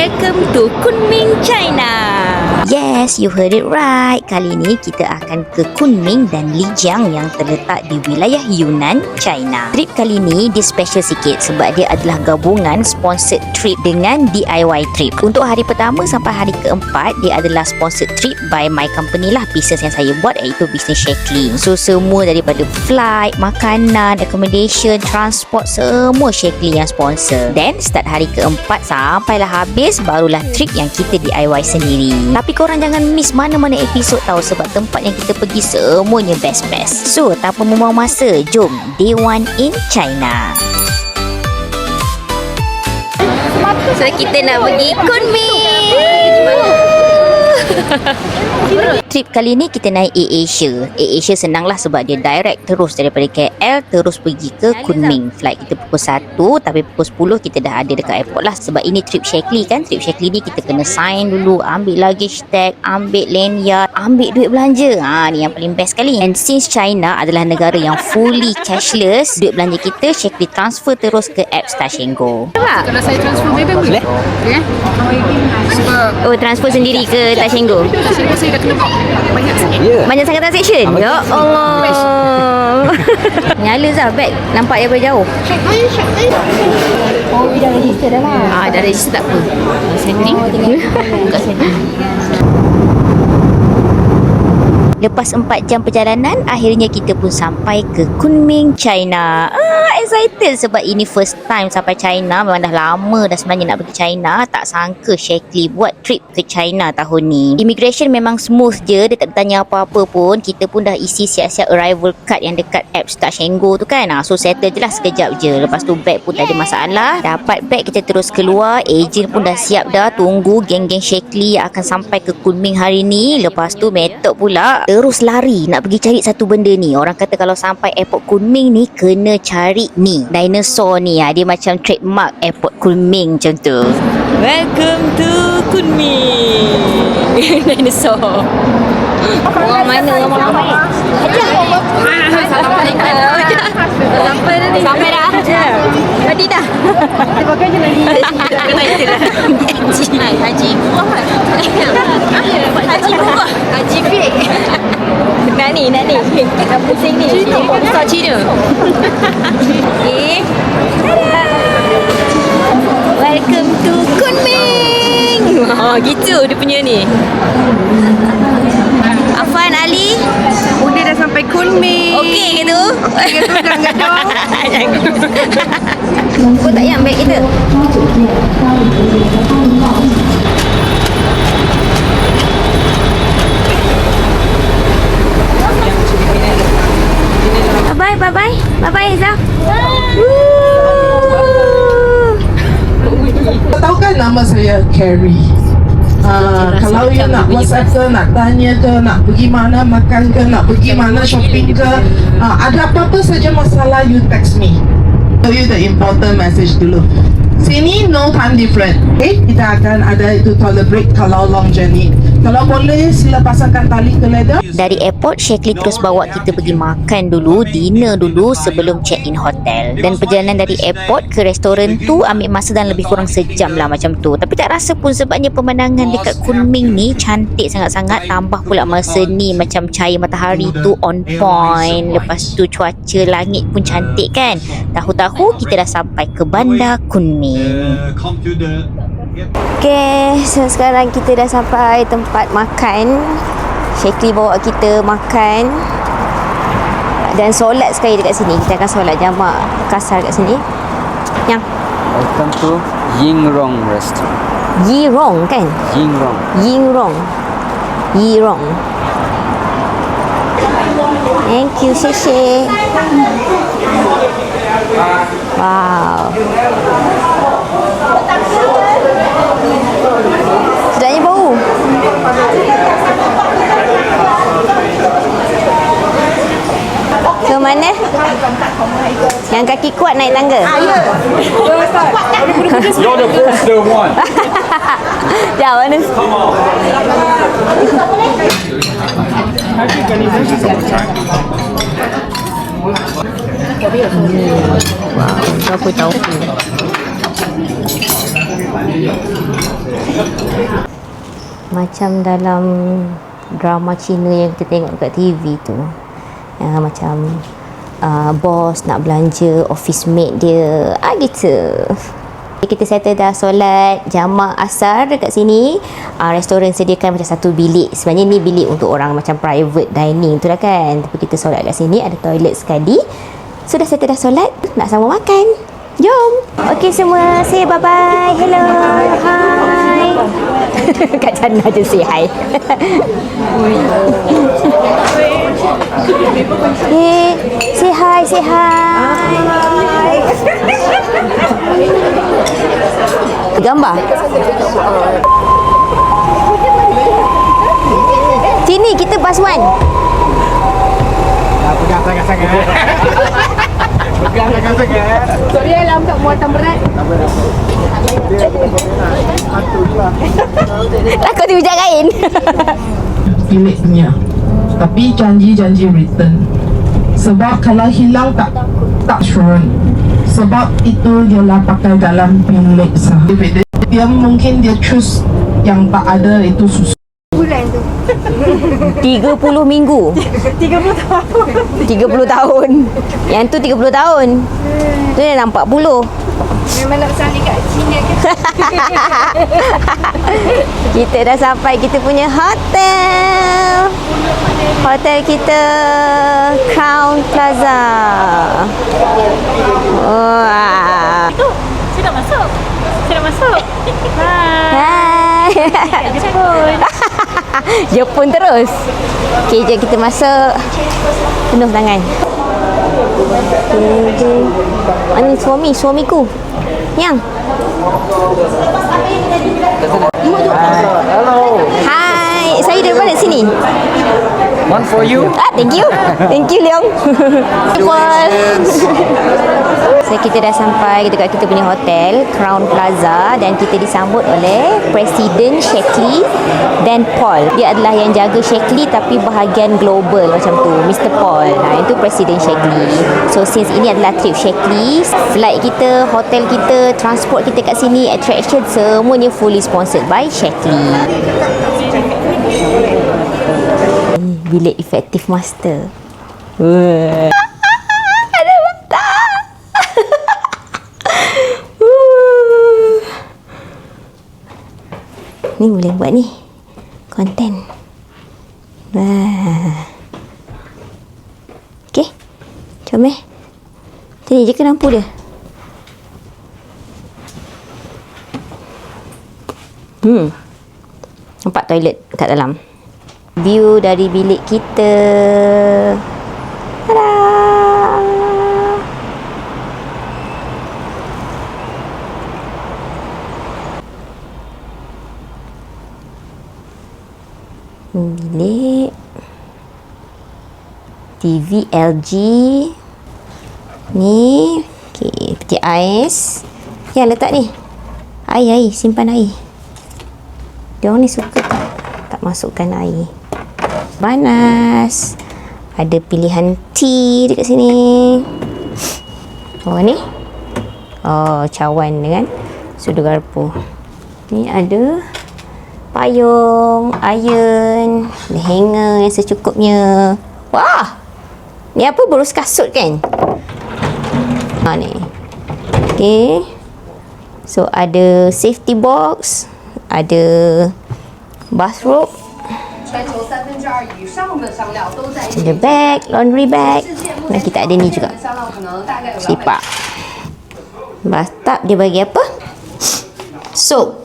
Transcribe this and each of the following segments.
Welcome to Kunming, China. Yes, you heard it right. Kali ni kita akan ke Kunming dan Lijiang yang terletak di wilayah Yunnan, China. Trip kali ni dia special sikit sebab dia adalah gabungan sponsored trip dengan DIY trip. Untuk hari pertama sampai hari keempat, dia adalah sponsored trip by my company lah, business yang saya buat, iaitu bisnes Shaklee. So semua daripada flight, makanan, accommodation, transport, semua Shaklee yang sponsor. Then start hari keempat sampailah habis, barulah trip yang kita DIY sendiri. Tapi korang jangan miss mana-mana episod tahu, sebab tempat yang kita pergi semuanya best-best. So tanpa membuang masa, jom Day 1 in China. So kita nak pergi Kunming. Trip kali ni kita naik AirAsia. AirAsia senang lah sebab dia direct terus daripada KL terus pergi ke Kunming. Flight kita pukul 1, tapi pukul 10 kita dah ada dekat airport lah. Sebab ini trip Shaklee kan. Trip Shaklee ni kita kena sign dulu, ambil luggage tag, ambil lanyard, ambil duit belanja. Ni yang paling best sekali. And since China adalah negara yang fully cashless, duit belanja kita Shaklee transfer terus ke apps Touch 'n Go. Kalau saya transfer memang boleh? Sebab transfer sendiri ke Touch 'n Go? saya dah kena buat banyak sikit. Banyak sangat transaction? Ya Allah. Nyala Zah beg. Nampak daripada jauh. Oh, dah register dah lah. Dah register tak apa. Setting. Buka setting. Lepas 4 jam perjalanan, akhirnya kita pun sampai ke Kunming, China. Excited sebab ini first time sampai China. Memang dah lama dah sebenarnya nak pergi China. Tak sangka Shaklee buat trip ke China tahun ni. Immigration memang smooth je. Dia tak bertanya apa-apa pun. Kita pun dah isi siap-siap arrival card yang dekat apps Touch 'n Go tu kan. So settle je lah sekejap je. Lepas tu bag pun tak ada masalah. Dapat bag, kita terus keluar. Agent pun dah siap dah. Tunggu geng-geng Shaklee yang akan sampai ke Kunming hari ni. Lepas tu Metok pula terus lari nak pergi cari satu benda ni. Orang kata kalau sampai airport Kunming ni kena cari ni dinosaur ni. Dia macam trademark airport Kunming macam tu. Welcome to Kunming. Dinosaur. Orang mana ramai-ramai? Sampai dah. Tadi dah. Kita pakai je lagi. Haji buah. Haji buah. Haji fake. Nak ni. Nak pusing ni. Nampak besar Cina. Okay. Welcome to Kunming. Gitu dia punya ni. Afan, Ali, Udah dah sampai Kunming. okey gitu? Okey gitu, jangan dong. Kau tak yang beg kita? Bye-bye, Zah. Tahu kan nama saya Carrie. Kalau you nak WhatsApp ke, nak tanya ke, nak pergi mana makan ke, nak pergi mana shopping ke, ada apa-apa saja masalah, you text me. Tell you the important message dulu. Sini no time different. Okay, kita akan ada itu toilet break kalau long journey. Kalau boleh sila pasangkan tali ke leather. Dari airport, Shaklee terus bawa kita pergi makan dulu, dinner dulu sebelum check-in hotel. Dan perjalanan dari airport ke restoran tu ambil masa dan lebih kurang sejam lah macam tu. Tapi tak rasa pun sebabnya pemandangan dekat Kunming ni cantik sangat-sangat. Tambah pula masa ni macam cahaya matahari tu on point. Lepas tu cuaca langit pun cantik kan. Tahu-tahu kita dah sampai ke bandar Kunming. Okay, so sekarang kita dah sampai tempat makan. Shaklee bawa kita makan dan solat sekali dekat sini. Kita akan solat jamak kasar kat sini. Yang Welcome to Yingrong Restaurant. Yirong kan? Yirong. Thank you, Sheshe. Wow. Sedapnya bau. Ke mana? Yang kaki kuat naik tangga? You're the first one. Jauh mana? Wow, tofu. Macam dalam drama Cina yang kita tengok kat TV tu. Macam bos nak belanja office mate dia. Gitu. Kita settle dah solat jamak asar dekat sini. Restoran sediakan macam satu bilik. Sebenarnya ni bilik untuk orang macam private dining tu lah kan. Tapi kita solat kat sini, ada toilet sekali. Sudah settle dah solat, nak sama makan. Jom. Okey semua, say bye-bye. Hello. Hi. Kak Jana je say hi. Hey, say hi, say hi. Gambar. Sini kita bus one. Pegang sangat-sangat. Pegang sangat-sangat. Sorry lah untuk muatan berat. Takut dihujat kain. Bilik punya. Tapi janji-janji return. Sebab kalau hilang tak sure. Sebab itu dia pakai dalam bilik sah. Dia mungkin dia choose yang tak ada itu susu. Bulan tu. 30 minggu. 30 tahun. 30 tahun. Yang tu 30 tahun. Tu dah nampak 40. Memang nak sali kat Cina ke? Kita dah sampai kita punya hotel. Hotel kita Crown Plaza. Wah. Saya dah masuk. Saya dah masuk. Hai. Jepun. Jepun terus. Okey, jom kita masuk. Penuh tangan. Mana suamiku? Yang. Hai, saya dari mana sini? One for you. Thank you. Thank you, Leong. So, kita dah sampai dekat kita punya hotel Crown Plaza dan kita disambut oleh Presiden Shaklee dan Paul. Dia adalah yang jaga Shaklee tapi bahagian global macam tu, Mr. Paul. Itu Presiden Shaklee. So since ini adalah trip Shaklee, flight kita, hotel kita, transport kita kat sini, attraction semuanya fully sponsored by Shaklee. Bilik efektif master. Ada batang. Ni boleh buat ni konten. Okey, jom sini je ke lampu dia. Nampak toilet kat dalam. View dari bilik kita. Tada! Bilik. TV LG. Ni. Okay, peti ais. Yang letak ni. Air, simpan air. Dia orang ni suka tak masukkan air. Panas. Ada pilihan tea dekat sini. Oh ni. Oh, cawan dengan sudu garpu. Ni ada payung, iron, ada hanger yang secukupnya. Wah. Ni apa, berus kasut kan? Ni. Okay. So ada safety box, ada bathrobe, ada bag, laundry bag. Dan kita ada ni juga, sipak. Bathtub dia bagi apa? Soap.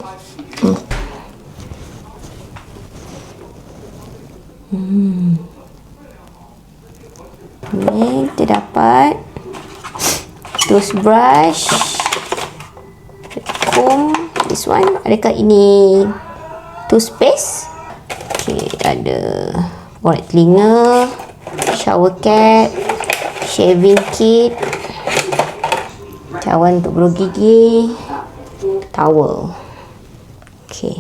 Ni kita dapat toothbrush, comb. This one, adakah ini toothpaste? Okay, ada korek telinga, shower cap, shaving kit, cawan untuk buluh gigi, towel. Okay.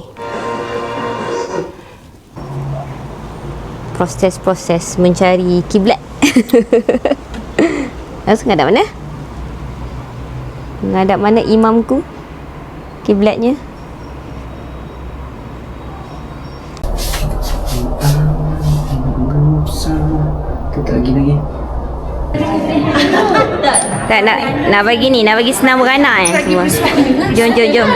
Proses-proses mencari kiblat. Harus ngadap mana? Ngadap mana imamku? Kiblatnya? Kita lagi. Tak nak bagi ni, nak bagi senam beranak semua. Jom.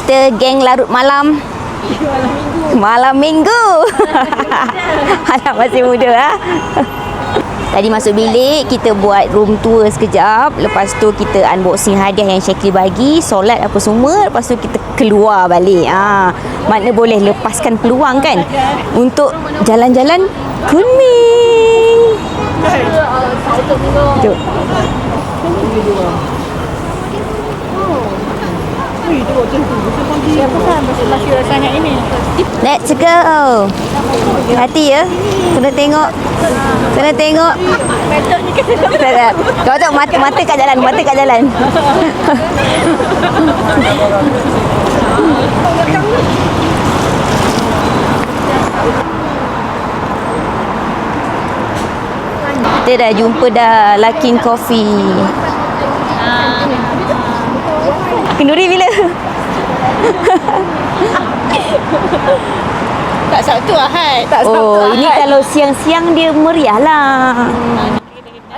Kita geng larut malam. Malam minggu. Anak masih muda ha. Tadi masuk bilik, kita buat room tour sekejap. Lepas tu kita unboxing hadiah yang Syakil bagi, solat apa semua. Lepas tu kita keluar balik. Mana boleh lepaskan peluang kan untuk jalan-jalan Kunming. Jom. Masih rasanya ini. Let's go. Hati ya. Kena tengok. Tak. Kau tengok mata kat jalan. Kita dah jumpa dah Lakin Coffee. Kenduri bila? Tak Sabtu Ahad. Ini kalau siang-siang dia meriah lah.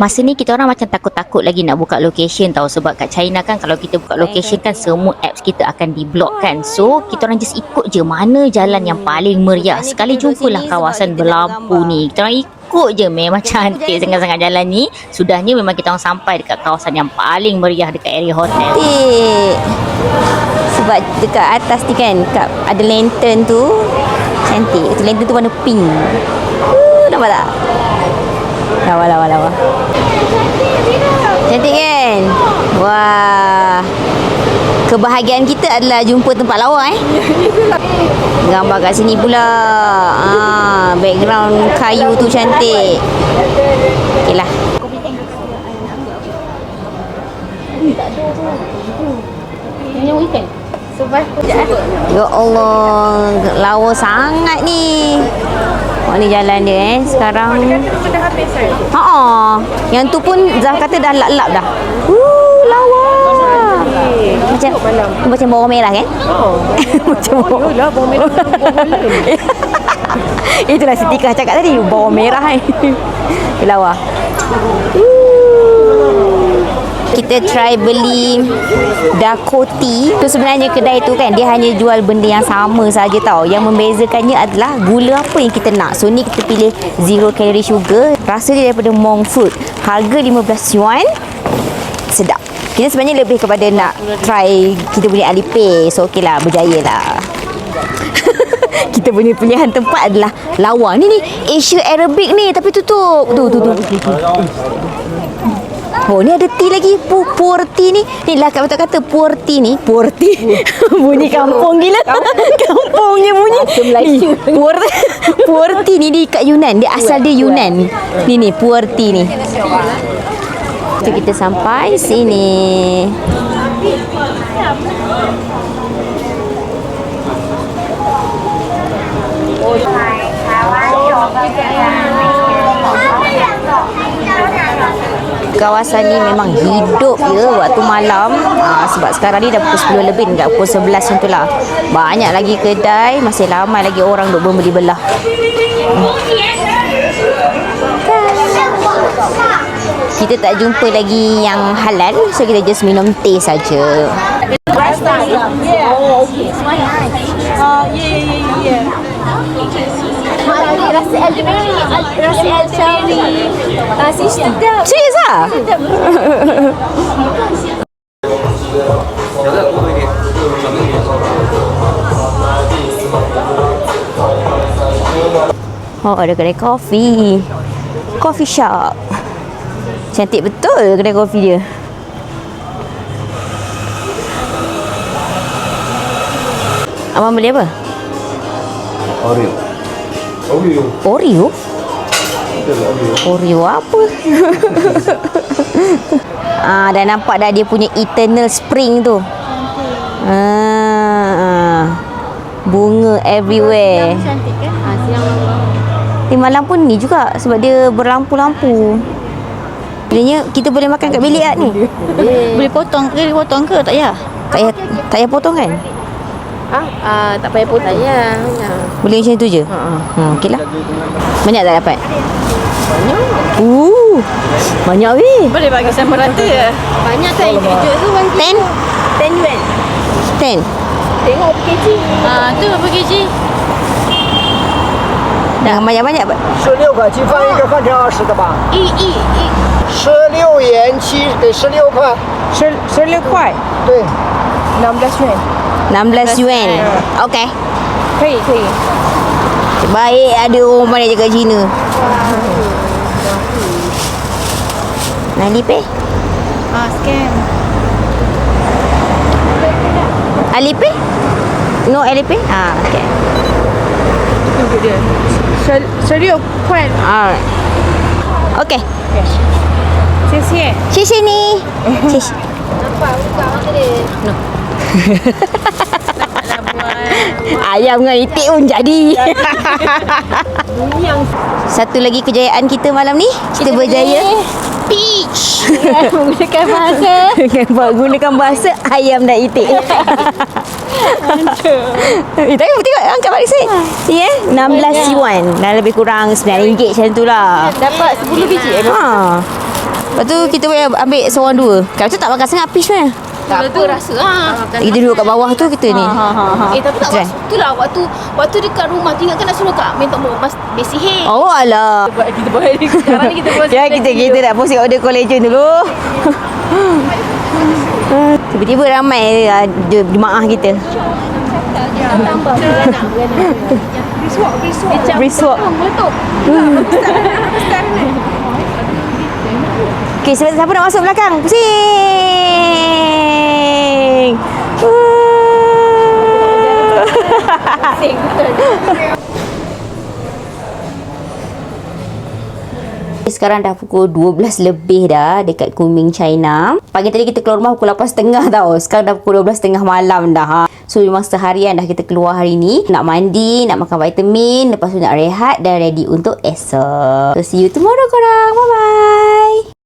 Masa ni kita orang macam takut-takut lagi nak buka location tahu, sebab kat China kan kalau kita buka location kan semua apps kita akan di-block kan. So kita orang just ikut je mana jalan yang paling meriah. Sekali jumpalah kawasan berlampu ni. Kita orang ikut je, memang cantik sangat-sangat jalan ni. Sudahnya memang kita orang sampai dekat kawasan yang paling meriah dekat area hotel. Sebab dekat atas ni kan ada lantern tu. Cantik. Itu lantern tu warna pink. Nampak tak? Lawa. Cantik kan? Wah. Kebahagiaan kita adalah jumpa tempat lawa Gambar kat sini pula. Background kayu tu cantik. Okeylah. Ya Allah, lawa sangat ni. Ni jalan dia sekarang. Dah habis Yang tu pun Zah kata dah lap-lap dah. Lawa. Macam bawang merah kan? Macam bawang merah. Itulah Sitika cakap tadi, bawang merah kan. Lawa. Kita try beli Dakoti. Tu sebenarnya kedai tu kan dia hanya jual benda yang sama saja tau. Yang membezakannya adalah gula apa yang kita nak. So ni kita pilih 0 calorie sugar. Rasa dia daripada Monk Fruit. Harga 15 yuan. Sedap. Kita sebenarnya lebih kepada nak try kita punya Alipay. So okey lah, berjaya lah. Kita punya pilihan tempat adalah lawa. Ni Asia Arabic ni tapi tutup. Tu. Oh, ni ada tea lagi. Puer tea ni. Ni lah kat kata puer tea ni. Puer tea. Bunyi kampung gila. Kampungnya bunyi. Puer tea ni di kat Yunan. Dia asal dia Yunan. Ni puer tea ni. So, kita sampai sini. Kawasan ni memang hidup ya waktu malam. Sebab sekarang ni dah pukul 10 lebih, dekat pukul 11 macam tu lah. Banyak lagi kedai, masih ramai lagi orang duk membeli belah. Kita tak jumpa lagi yang halal, so kita just minum teh saja. Rasa elderberry, rasa elderberry. Sedap. Serius lah? Oh, ada kedai kopi. Coffee shop. Cantik betul kedai kopi dia. Abang beli apa? Oreo? Oreo apa? Dah nampak dah dia punya Eternal Spring tu. Bunga everywhere. Cantik kan? Di malam pun ni juga sebab dia berlampu-lampu. Sebenarnya kita boleh makan kat bilik tak ni? Boleh potong ke tak payah? Tak payah potong kan? Tak payah pun tanya. Boleh macam tu je? Okey lah. Banyak tak dapat? Banyak weh. Boleh bagi sama rata. Banyak tak individual tu bagi 10? 10 yuan. 10? Tengok per kg. Tu berapa kg? Jangan banyak-banyak. 16块鸡饭一个饭成20的吧？16元7给16块。16块。对。 16 yuan. 16 yuan. Okey. 可以。 Baik ada orang pandai cakap Cina. Alipay? Scan. Alipay? No Alipay? Okey. Tunggu dia. 16块。 Alright. Okey. 谢谢。谢谢你。谢谢。 Nampak buka mata dia. Ayam dengan itik pun jadi. Satu lagi kejayaan kita malam ni, kita berjaya Peach. Menggunakan gunakan bahasa ayam dan itik. Tengok angkat balik saya. Ya, 16 yuan. Dan lebih kurang RM9 macam tu lah. Dapat 10 biji. Lepas tu kita boleh ambil seorang dua. Kalau tu tak makan sangat peach kan? Tak apa rasa. Kita duduk kat bawah tu kita ni. Tapi tak Try. waktu lah waktu dekat rumah tu ingatkan nak suruh Kak Min untuk bawa mas basic head. Oh alah. Kita buat sekarang ni kita buat. Ya kita nak post kat order collagen dulu. Tiba-tiba ramai jemaah kita. Tambah beranak. Briswalk. Meletup. Okey, siapa nak masuk belakang? Pusing. Pusing betul. Sekarang dah pukul 12 lebih dah dekat Kunming, China. Pagi tadi kita keluar rumah pukul 8.30 tau. Sekarang dah pukul 12.30 malam dah. So memang seharian dah kita keluar hari ni. Nak mandi, nak makan vitamin, lepas tu nak rehat dan ready untuk esok. So see you tomorrow korang. Bye-bye.